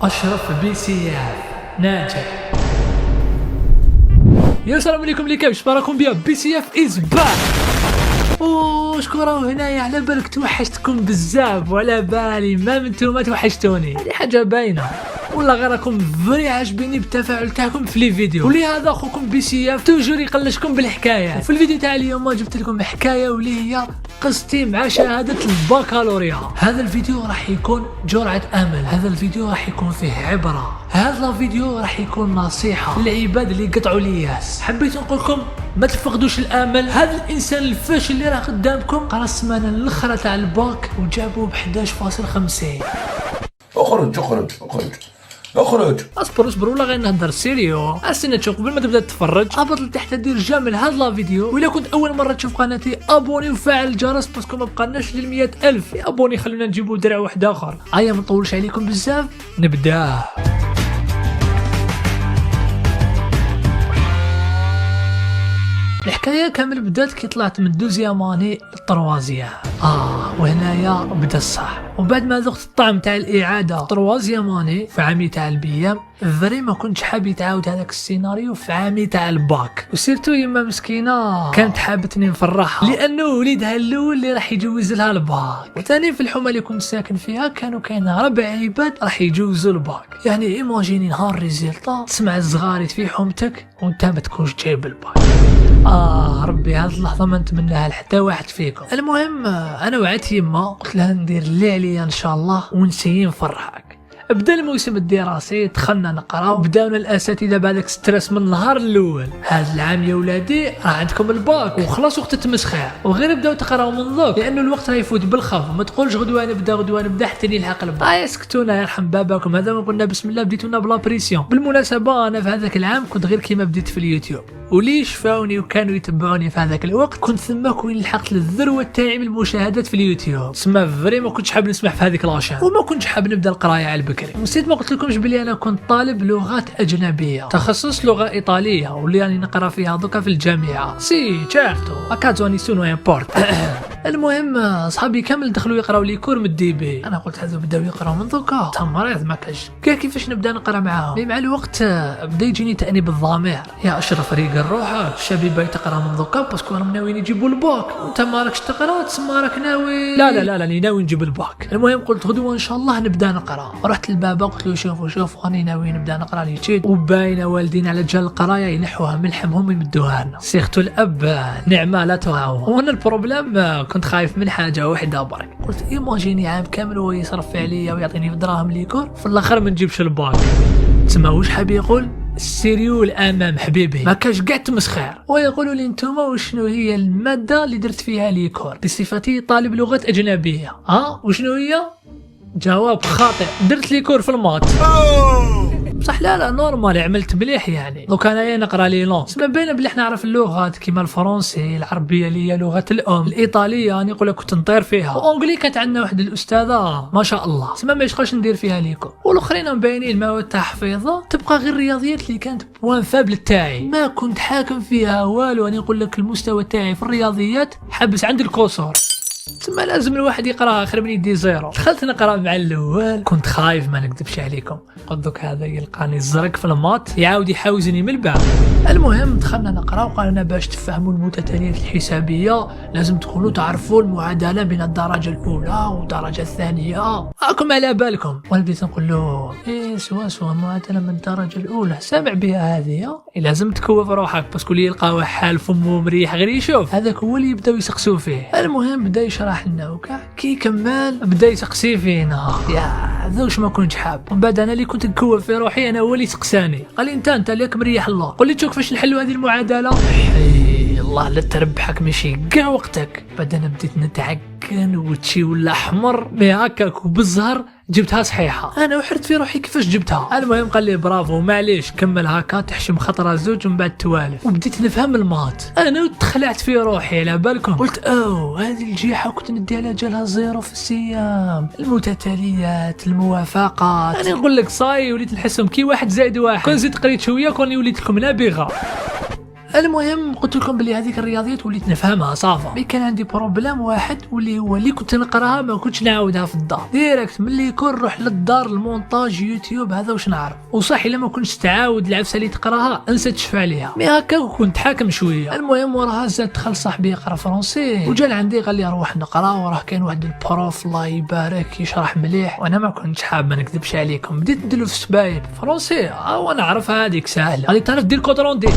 أشرف بي سي اف ناجح. يا السلام عليكم ليكاب، شباركم بيا؟ بي سي اف از باك. شكرا هنايا، على بالك توحشتكم بزاف وعلى بالي ما نتوما توحشتوني، هذه حاجه باينه والله، غير راكم فري عاجبيني بالتفاعل تاعكم في لي فيديو، ولهذا اخوكم بي سي اف توجور يقلشكم بالحكايات. وفي الفيديو تاع اليوم جبت لكم حكايه واللي هي قصتي مع شهاده البكالوريا. هذا الفيديو راح يكون جرعه امل، هذا الفيديو راح يكون فيه عبره، هذا الفيديو راح يكون نصيحه للعباد اللي قطعوا الياس. حبيت نقول لكم ما تفقدوش الامل، هذا الانسان الفاشل اللي راه قدامكم قرا السمانه الاخرى تاع الباك وجابوه ب 11.50. اخرج. اصبر والله غير نهضر سيريو. استنى تشوف قبل ما تبدا تتفرج، هبط لتحت دير جيم لهذا لا فيديو، وإلا كنت اول مره تشوف قناتي ابوني وفعل الجرس باسكو ما بقناش لل 100,000 ابوني. خلونا نجيبوا درع واحد اخر. ما نطولش عليكم بزاف، نبدا. الحكايه كامل بدات كي طلعت من دوزيام اني للطروازيام. وهنايا بدا الصح. وبعد ما ذقت الطعم تاع الاعاده طروازيام اني في عامي تاع البيام، فري ما كنتش حاب يتعاود هذاك السيناريو في عامي تاع الباك. وسيرتو يما مسكينه كانت حابتني نفرحها لانه وليدها الاول اللي راح يجوز لها الباك، وثاني في الحومه اللي كنت ساكن فيها كانوا كاين 4 عباد راح يجوزوا الباك. يعني ايماجيني نهار ريزيلطا تسمع الزغاريت في حومتك وانت ما تكونش جايب الباك. ربي هذه اللحظه ما نتمناها لحتى واحد فيكم. المهم انا وعدت يما، قلت لها ندير اللي عليا ان شاء الله ونسيي نفرحك. بدا الموسم الدراسي، دخلنا نقرا وبداونا الاساتذه بعدك ستريس من النهار الاول. هذا العام يا ولادي راه عندكم الباك وخلاص وقت التمسخير، وغير بداو تقراو من ذوك لانه الوقت راه يفوت بالخف. وما تقولش غدوه نبدا حتى نلحق الباك. سكتونا يرحم باباكم، هذا ما قلنا بسم الله بديتونا بلا بريسيون. بالمناسبه انا في هذاك العام كنت غير كيما بديت في اليوتيوب، ولي شفاوني وكانوا يتبعوني في هذاك الوقت كنت ثماك وين لحقت للذروه تاعي من المشاهدات في اليوتيوب. تسمى فري ما كنتش حاب نسمح في هذيك لاشين، وما كنتش حاب نبدا القرايه على البكري. نسيت ما قلت لكمش بلي انا كنت طالب لغات اجنبيه، تخصص لغه ايطاليه، واللي راني نقرا فيها دوكا في الجامعه. سي تشارتو اكازوني سونو امبورت. المهم صحابي كامل دخلوا يقراو لي كور من الديبي. انا قلت هذو بداو يقراو من دوكا تمريض ما كاش كاع كيفاش نبدا نقرا معاهم. مع الوقت بدا يجيني تانيب الضمير. يا اشرف ريق روحك، الشباب باغي تقرا من دوكا باسكو راهم ناويين يجيبوا الباك وانت ما راكش تقرا، تسمى راك ناوي. لا راني ناوي نجيب الباك. المهم قلت غدوه ان شاء الله نبدا نقرا. رحت للبابا قلت له شوف راني ناوي نبدا نقرا لي تشيد، وباينه والدين على جال القرايه ينحوها من لحمهم يمدوها لنا. سيختو الاب نعمه لا تعاون. وانا البروبليم كنت خايف من حاجه واحده برك. قلت ايماجيني عام كامل وهو يصرف عليا ويعطيني في دراهم ليكور، في الاخر ما نجيبش الباك. تسمى واش حاب يقول؟ السيريو الامام حبيبي ما كاش كاع تمسخير. ويقولوا لي نتوما وشنو هي الماده اللي درت فيها ليكور بصفتي طالب لغات اجنبيه؟ وشنو هي؟ جواب خاطئ، درت ليكور في المات. بصح لا نورمال، عملت مليح. يعني دوك انايا نقرا لي لون سما باينه بلي حنا نعرف اللغات كيما الفرنسي، العربيه اللي هي لغه الام، الايطاليه راني نقول لك كنت نطير فيها، وانجلي كانت عندنا واحد الاستاذه ما شاء الله سما ما يشقاش ندير فيها ليكو. والاخرين مبينين المواد تاع حفيظه. تبقى غير الرياضيات اللي كانت بوان فابل تاعي، ما كنت حاكم فيها والو. راني نقول لك المستوى تاعي في الرياضيات حبس عند الكسور. تما لازم الواحد يقرا اخر من يدي زيرو. دخلت نقرا مع الاول، كنت خايف ما نكذبش عليكم. قلت دوك هذا يلقاني الزرق في المات يعاود يحاوزني من البعد. المهم دخلنا نقرا وقال لنا باش تفهموا المتتاليات الحسابيه لازم تكونوا تعرفوا المعادله بين الدرجه الاولى والدرجه الثانيه. راكم على بالكم. وانا بديت نقول له سوا المعادله من الدرجه الاولى سامع بها هذه، لازم تكوف روحك باسكو اللي يلقاو حال فمو مريح غير يشوف هذاك هو اللي يبداو يسقسوا فيه. المهم بدا يشرح لنا وكاع، كي كمل بدا يسقسي فينا. يا ذوش ما كنتش حاب. ومن بعد انا اللي كنت نكوف في روحي انا هو اللي سقساني. قال لي انت ليك مريح الله، قول لي تشوف كيفاش نحلوا هذه المعادله. الله لا تربحك ماشي كاع وقتك. بعد انا بديت نتعكن وتشي ولا احمر مي هكاك وبالزهر جبتها صحيحه. انا وحرت في روحي كيفاش جبتها. المهم قال لي برافو معليش كمل هكا تحشم خطره زوج ومن بعد توالف. وبديت نفهم المات. انا وتخلعت في روحي على بالكم. قلت هذه الجيحه كنت ندي على جالها زيرو في السيام، المتتاليات الموافقات. انا نقول لك صاي وليت نحسهم كي 1 زائد 1. كون زدت قريت شويه كوني وليت لكم نابغه. المهم قلت لكم بلي هذيك الرياضيات وليت نفهمها صافا، مي كان عندي بروبليم واحد واللي هو اللي كنت نقراها ما كنتش نعاودها في الدار ديريكت ملي يكون نروح للدار المونتاج يوتيوب هذا واش نعرف. وصح الا ما كنتش تعاود العفسه اللي تقراها انسى تشفى عليها، مي هكا كنت حاكم شويه. المهم وراها زاد دخل صاحبي يقرا فرونسي وجا لعندي قال لي روح نقرا، وراه كاين واحد البروف الله يبارك يشرح مليح، وانا ما كنتش حاب ما نكذبش عليكم بديت ندير في السبايب فرونسي وانا عارف هذيك سهله، قال لي تعرف دير كوترون دي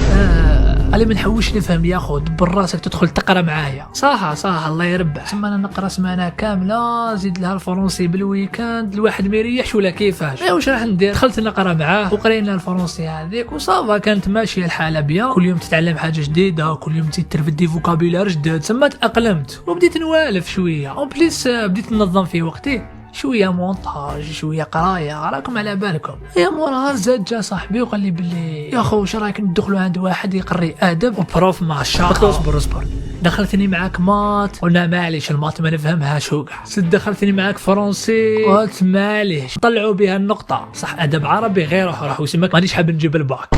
قال لي ما نحوش نفهم ياخذ براسك تدخل تقرا معايا. صح الله يربح. ثم انا نقرا سمانه كامله زيد لها الفرنسي بالويكاند الواحد ما يريحش ولا كيفاش، واش راح ندير؟ دخلت نقرا معاه وقرينا الفرنسي هذيك وصافا كانت ماشيه الحاله بيان، كل يوم تتعلم حاجه جديده، كل يوم تزيد ترفد دي فوكابيلار جداد. ثم تاقلمت وبديت نوالف شويه، اون بليس بديت ننظم في وقتي، شويه مونتاج شويه قرايه، راكم على بالكم. يا موراها زاد جا صاحبي وقال لي بلي يا خو واش رايك ندخلوا عند واحد يقري ادب وبروف ما شاء الله. اصبر دخلتني معاك مات، قلنا معليش المات ما نفهمهاش وكاع. زد دخلتني معاك فرنسي، قلت معليش طلعوا بها النقطه. صح ادب عربي غير روح وسمك مانيش حاب نجيب الباك.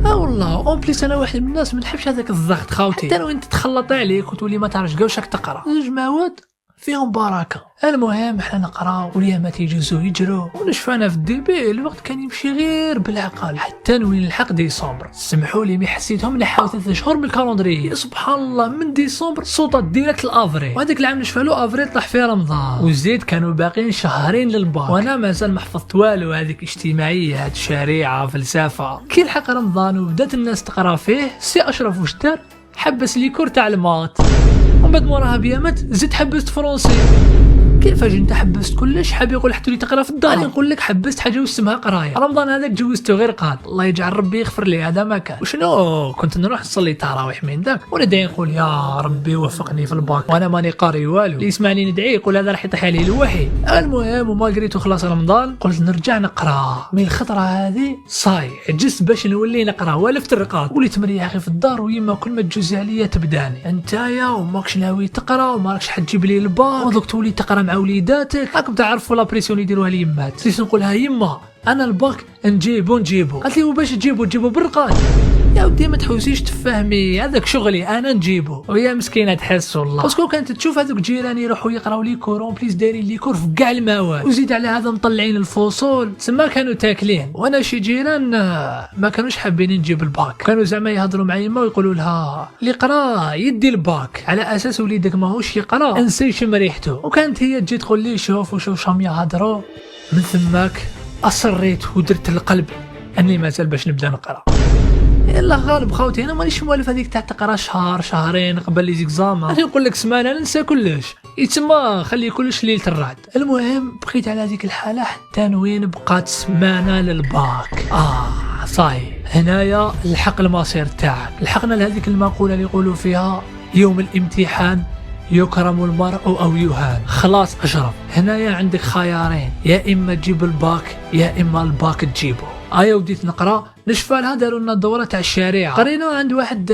والله اون بليس انا واحد من الناس ما نحبش هذاك الضغط خاوتي، حتى لو انت تخلط عليك وتولي ما تعرفش كاع واش راك تقرا، زوج مواد فيهم بركه. المهم حنا نقراو والايامات يجوزو يجرو ونشفانا في الديبي، الوقت كان يمشي غير بالعقل حتى نوين نلحق ديسمبر. سمحوا لي مي حسيتهم نحاو 3 شهور من الكالندري، سبحان الله من ديسمبر صوتات ديريكت لافريل، وهذاك العام نشفالو افريل طلع فيه رمضان، وزيد كانوا باقيين شهرين للباك وانا مازال ما حفظت والو. هذيك اجتماعيات شريعه فلسفه. كي لحق رمضان وبدات الناس تقرا فيه، سي اشرف واش دار؟ حبس لي كور تاع المات، ومن بعد موراها بيامات زدت حبست فرنسي. كيفاش انت حبست كلش؟ حاب يقول حتى لي تقرا في الدار، نقول لك حبست حاجه واسمها قرايه. رمضان هذاك جوزته غير قال الله يجعل ربي يغفر لي هذا ما كان. وشنو كنت نروح نصلي التراويح من ذاك وانا داير نقول يا ربي وفقني في الباك وانا ماني قاري والو، اللي يسمعني ندعي يقول هذا راح يطيح عليه الوحي. المهم ومالغريتو خلاص رمضان قلت نرجع نقرا، من الخطره هذه صاي عجزت باش نولي نقرا والفت الرقاد، وليت مريح اخي في الدار ويما كل ما تجوز عليا تبداني انتايا وماكش ناوي تقرا وماكش حتجيب لي الباك ودوك تولي تقرا مع وليداتك، راكم تعرفوا لا بريسيون يديروها اليمات. سيت نقولها يما انا الباك نجيبو، قالت لي وباش تجيبو بالرقاد يا ودي ما تحوسيش تفهمي هذاك شغلي انا نجيبو. ويا مسكينه تحس والله باسكو كانت تشوف هذوك جيراني يروحوا يقراو لي كور اون بليس دايرين لي كور في كاع المواد، وزيد على هذا مطلعين الفصول تما كانوا تاكلين. وانا شي جيران ما كانوش حابين نجيب الباك، كانوا زعما يهضروا مع يما ويقولوا لها اللي يقرا يدي الباك على اساس وليدك ماهوش يقرا انسى يشم ريحته. وكانت هي تجي تقول لي شوف شام يهضروا. من ثماك اصريت ودرت القلب اني مازال باش نبدا نقرا. يلا غالب خاوتي انا مانيش موالف هذيك تاع تقرا شهر شهرين قبل لي زيكزاما، انا نقول لك سمانه ننسى كلش يتسمى خلي كلش ليله الرعد. المهم بقيت على هذيك الحاله حتى وين بقات سمانه للباك. صاي هنايا لحق المصير تاعك، لحقنا لهذيك المقوله اللي يقولوا فيها يوم الامتحان يكرم المرء او يهان. خلاص اشرف هنايا عندك خيارين، يا اما تجيب الباك يا اما الباك تجيبه. وديت نقرا نشفى لها داروا لنا الدوره تاع الشريعه، قرينا عند واحد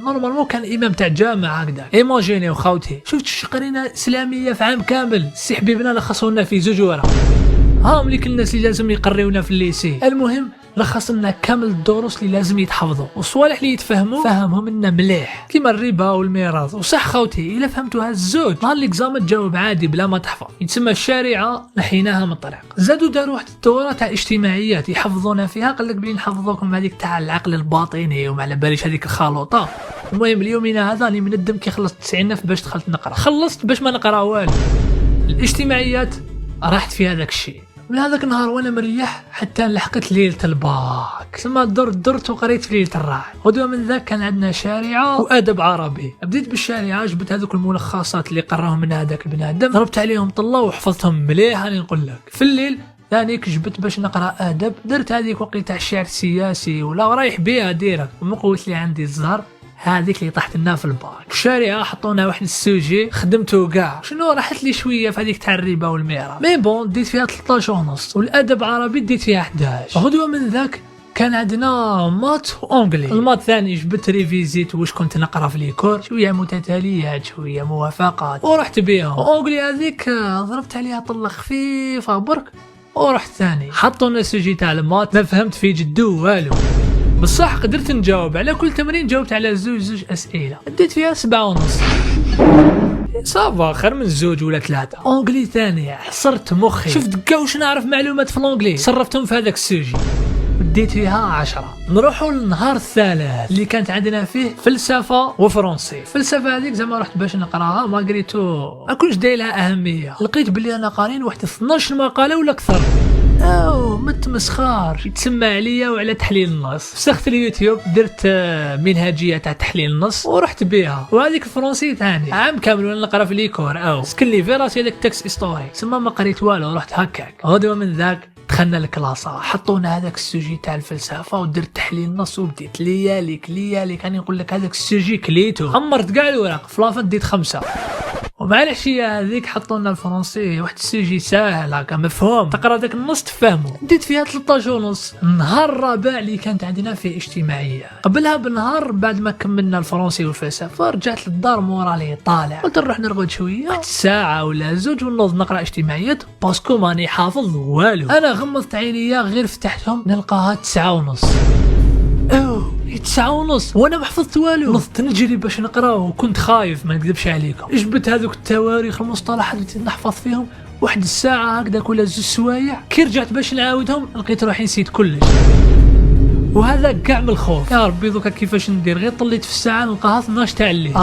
نورمالمون كان امام تاع الجامعه هكذا. ايماجينيو خاوتي شفت قرينا اسلاميه في عام كامل، سي حبيبنا لخصونا في 2 ورا هام ليك الناس اللي لازم يقريونا في الليسي. المهم لخص لنا كامل الدروس اللي لازم يتحفظوا والصوالح اللي يتفهموا فهمهم لنا مليح كيما الربا والميراث. وصح خوتي الا فهمتوا هالزوج نهار ليكزام تجاوب عادي بلا ما تحفظ، يتسمى الشريعه نحيناها من الطريق. زادوا داروا واحد الدوره تاع اجتماعيات يحفظونا فيها، قال لك بلي نحفظوكم هذيك تاع العقل الباطني وما على باليش هذيك الخلوطه. المهم اليومنا هذا راني مندم كي خلصت 90 باش دخلت نقرا، خلصت باش ما نقرا والو. الاجتماعيات راحت في هذاك الشيء. من هذاك النهار وانا مريح حتى لحقت ليله الباك، ثم درت وقريت في ليله الرعد. غدوه من ذاك كان عندنا شريعه وادب عربي، بديت بالشريعه جبت هذوك الملخصات اللي قراهم من هذاك البنادم، ضربت عليهم طله وحفظتهم مليح. راني نقول لك في الليل ثاني كجبت باش نقرا ادب، درت هذيك وقيت تاع الشعر السياسي ولا رايح بها ديرك، ومن قوه اللي عندي الزهر هذيك اللي طحت لنا في الباك. الشريعه حطونا واحد السوجي خدمته كاع، شنو راحت لي شويه في هذيك تاع الربا والميراث، مي بون ديت فيها 13 ونص، والادب عربي ديت فيها 11. غدوه من ذاك كان عندنا مات وانجلي. المات ثاني جبت ريفيزيت واش كنت نقرا في ليكور، شويه متتاليات شويه موافقات ورحت بيهم. وانجلي هذيك ضربت عليها طله خفيفه برك ورحت ثاني. حطونا السوجي تاع المات ما فهمت في جدو والو. بصح قدرت نجاوب على كل تمرين، جاوبت على زوج اسئله، ديت فيها 7.5. صافا خير من 2 ولا 3. اونجلي ثانيه حصرت مخي، شفت كاع واش نعرف معلومات في الانجلي صرفتهم في هذاك السوجي، وديت فيها 10. نروحوا للنهار الثالث اللي كانت عندنا فيه فلسفه وفرنسي. الفلسفه هذيك زعما رحت باش نقراها ماغريتو ما كنتش داير لها اهميه، لقيت بلي انا قارين واحد 12 مقاله ولا اكثر. ما تمسخرش، يتسمى عليا وعلى تحليل النص. فسخت اليوتيوب، درت منهجيه تاع تحليل النص ورحت بها. وهذيك الفرنسي ثاني عام كامل وانا نقرا في ليكور سكن لي في راسي هذاك التكست هيستوري، تسمى ما قريت والو، رحت هكاك. غدوه من ذاك دخلنا الكلاسه، حطونا هذاك السوجي تاع الفلسفه ودرت تحليل النص وبديت لياليك راني نقول لك هذاك السوجي كليتو، عمرت كاع الوراق في لافا ديت 5. ومع العشيه هذيك حطونا الفرنسي، واحد السوجي ساهل هكا مفهوم، تقرا داك النص تفهمو، ديت فيها 13.5. النهار الرابع اللي كانت عندنا فيه اجتماعيه، قبلها بالنهار بعد ما كملنا الفرنسي والفلسفه رجعت للدار مورالي طالع، قلت نروح نرقد شويه، واحد ساعه ولا 2 ونوض نقرا اجتماعيات باسكو ماني حافظ والو. انا غمضت عينيا غير فتحتهم نلقاها 9.5. 9.5 وانا ما حفظت والو. نضت نجري باش نقرا وكنت خايف ما نكذبش عليكم. جبت هذوك التواريخ المصطلحات اللي نحفظ فيهم واحد الساعه هكذا ولا 2 سوايع، كي رجعت باش نعاودهم لقيت روحي نسيت كلش. وهذا كاع من الخوف. يا ربي دوكا كيفاش ندير؟ غير طليت في الساعه نلقاها 12 تاع الليل.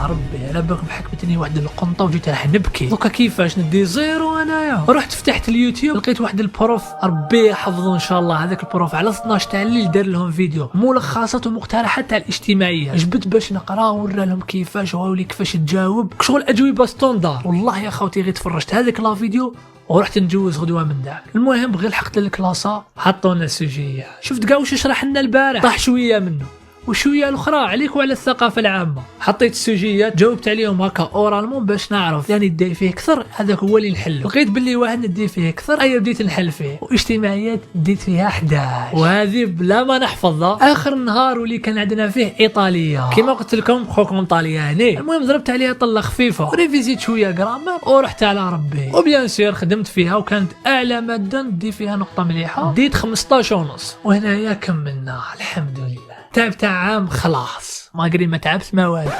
ربي على بالك محكمتني واحد القنطه وجيت راح نبكي. دوكا كيفاش ندي زيرو انايا؟ رحت فتحت اليوتيوب لقيت واحد البروف ربي يحفظه ان شاء الله، هذاك البروف على 12 تاع الليل دار لهم فيديو ملخصات ومقترحات تاع الاجتماعيه، جبت باش نقرا ورا لهم كيفاش وهاولي كيفاش تجاوب، شغل اجوبه ستوندار. والله يا خوتي غير تفرجت هذاك لا فيديو ورحت نجوز غدوه من داك. المهم غير لحقت للكلاسه حطونا السوجيه، شفت كاع واش شرح لنا البارح، طاح شويه منه وشويه الاخرى عليك وعلى الثقافه العامه. حطيت السوجيات جاوبت عليهم هكا اورالمون باش نعرف يعني ندي فيه اكثر، هذاك هو اللي نحل. لقيت باللي واحد ندي فيه اكثر بديت نحل فيه. واجتماعيات ديت فيها 11 وهذه بلا ما نحفظها. اخر نهار واللي كان عندنا فيه ايطاليه كما قلت لكم خوكم طالياني. المهم ضربت عليها طله خفيفه وريفيزيت شويه جرامر ورحت على ربي. وبيان سير خدمت فيها وكانت اعلى ماده ندي فيها نقطه مليحه، ديت 15.5. وهنايا كملنا الحمد لله. تعب تاع عام خلاص، ما قري ما تعبت ما والو.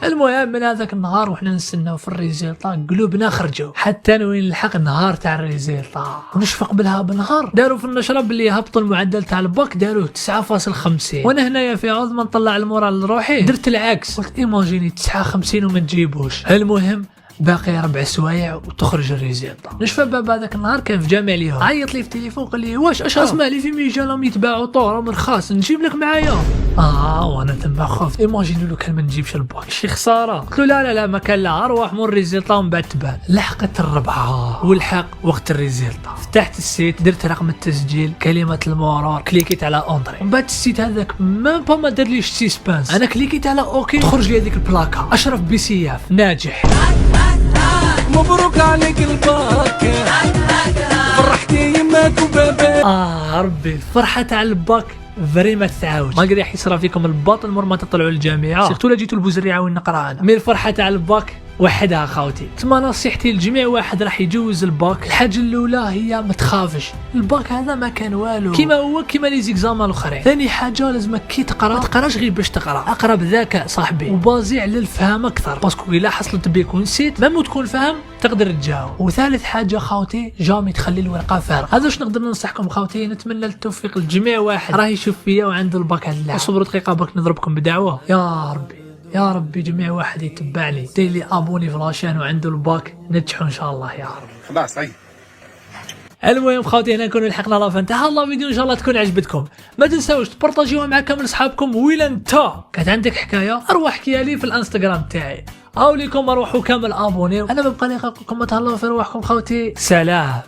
المهم من هذاك النهار وحنا نستناو في الريزلطا قلوبنا خرجوا حتى وين نلحق النهار تاع الريزلطا. ونشفق قبلها بنهار داروا في النشره باللي هبطوا المعدل تاع الباك داروه 9.50. وانا هنايا في عوض ما نطلع المورال لروحي درت العكس، قلت ايماجيني 59 وما تجيبوش. المهم باقي 4 سوايع وتخرج الريزلطه. نشفى باب هذاك النهار كان في جامع ليهم، عيط لي في التليفون قال لي واش اسمع لي في ميجالهم يتباعوا طور من رخاص نجيب لك معايا. وانا تما خفت، ايماجيني لو كان ما نجيبش الباك شي خساره. قلت له لا ما كان لا، ارواح مور الريزلطه ومن بعد تبان. لحقت الربعه والحق وقت الريزلطه، فتحت السيت درت رقم التسجيل كلمه المرور كليكيت على اونطري. من بعد السيت هذاك ما دارليش سيسبانس، انا كليكيت على اوكي تخرج لي هذيك البلاكه اشرف بسياف ناجح. مبروك عليك الباك فرحتي يماك وباباك. ربي الفرحه تاع الباك فري ما تتعاود، ما قري يحسر فيكم الباطل مور ما تطلعوا للجامعه، سيرتو لا جيتوا البوزريعه وين نقرا انا. مي الفرحه تاع الباك وحدها خوتي. تما نصيحتي للجميع واحد راح يجوز الباك، الحاجه الاولى هي ما تخافش، الباك هذا ما كان والو كيما هو كيما لي زيكزامان الاخرين. ثاني حاجه لازم كي تقرا ما تقراش غير باش تقرا، اقرا بذكاء صاحبي وبازي على الفهم اكثر، باسكو الا حصلت بيك ونسيت ميم تكون فاهم تقدر تجاوب. وثالث حاجه خوتي جامي تخلي الورقه فارغه. هذا واش نقدر ننصحكم خوتي. نتمنى التوفيق للجميع واحد راه يشوف فيا وعنده الباك هذا. وصبروا دقيقه برك نضربكم بدعوه. يا ربي جميع واحد يتبعني دير لي ابوني في لاشين وعنده الباك ننجحوا ان شاء الله يا رب. خلاص هاي. المهم خوتي هنا نكونوا لحقنا لافان تاع الله فيديو، ان شاء الله تكون عجبتكم. ما تنساوش تبارطاجيوها مع كامل صحابكم. ويلا انت كانت عندك حكايه اروح احكيها لي في الانستغرام تاعي، او ليكم اروحوا كامل ابوني. انا ببقى لي لكم تهلاو في رواحكم خوتي. سلام.